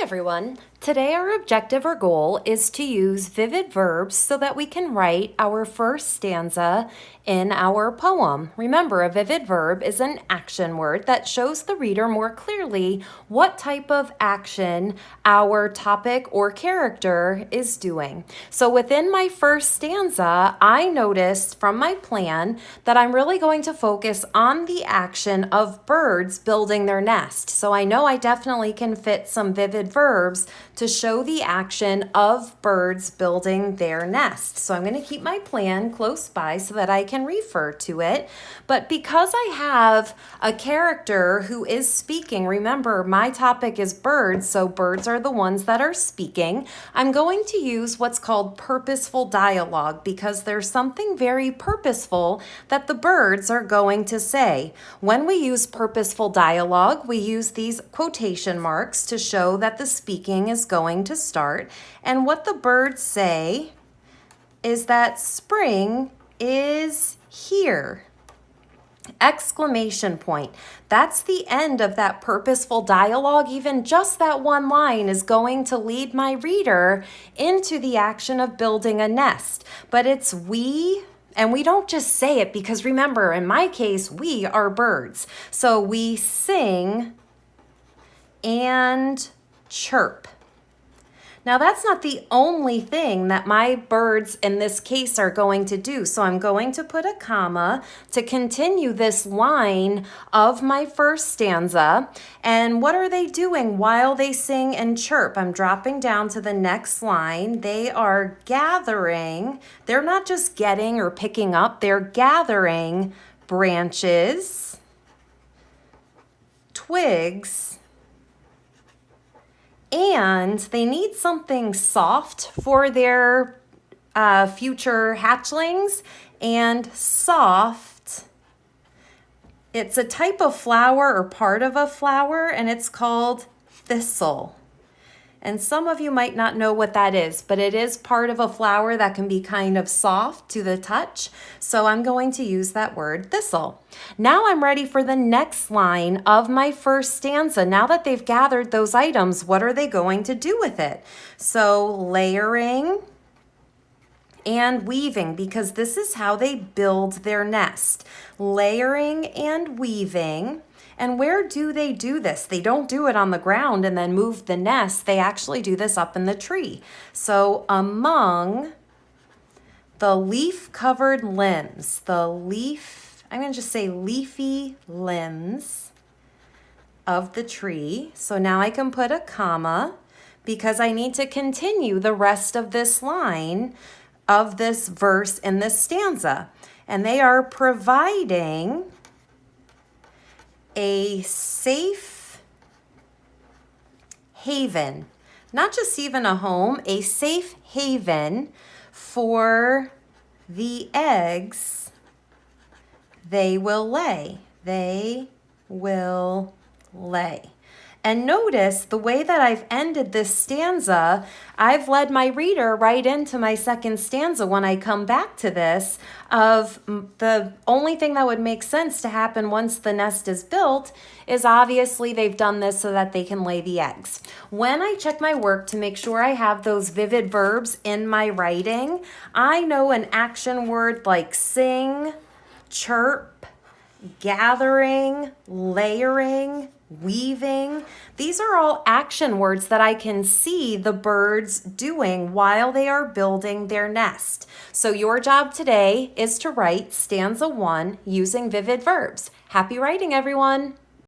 everyone. Today our objective or goal is to use vivid verbs so that we can write our first stanza in our poem. Remember, a vivid verb is an action word that shows the reader more clearly what type of action our topic or character is doing. So within my first stanza, I noticed from my plan that I'm really going to focus on the action of birds building their nest. So I know I definitely can fit some vivid verbs to show the action of birds building their nest. So I'm going to keep my plan close by so that I can refer to it. But because I have a character who is speaking, remember my topic is birds, so birds are the ones that are speaking, I'm going to use what's called purposeful dialogue because there's something very purposeful that the birds are going to say. When we use purposeful dialogue, we use these quotation marks to show that the speaking is going to start. And what the birds say is that spring is here. Exclamation point. That's the end of that purposeful dialogue. Even just that one line is going to lead my reader into the action of building a nest. But it's we, and we don't just say it because remember, in my case, we are birds. So we sing and chirp. Now that's not the only thing that my birds in this case are going to do. So I'm going to put a comma to continue this line of my first stanza. And what are they doing while they sing and chirp? I'm dropping down to the next line. They are gathering. They're not just getting or picking up. They're gathering branches, twigs, and they need something soft for their future hatchlings. And soft, it's a type of flower or part of a flower, and it's called thistle. And some of you might not know what that is, but it is part of a flower that can be kind of soft to the touch. So I'm going to use that word thistle. Now I'm ready for the next line of my first stanza. Now that they've gathered those items, what are they going to do with it? So layering and weaving, because this is how they build their nest. Layering and weaving. And where do they do this? They don't do it on the ground and then move the nest. They actually do this up in the tree. So among the leaf-covered limbs, I'm going to just say leafy limbs of the tree. So now I can put a comma because I need to continue the rest of this line of this verse in this stanza. And they are providing a safe haven, not just even a home, a safe haven for the eggs they will lay. They will lay. And notice the way that I've ended this stanza, I've led my reader right into my second stanza when I come back to this of the only thing that would make sense to happen once the nest is built is obviously they've done this so that they can lay the eggs. When I check my work to make sure I have those vivid verbs in my writing, I know an action word like sing, chirp, gathering, layering, weaving. These are all action words that I can see the birds doing while they are building their nest. So your job today is to write stanza 1 using vivid verbs. Happy writing, everyone!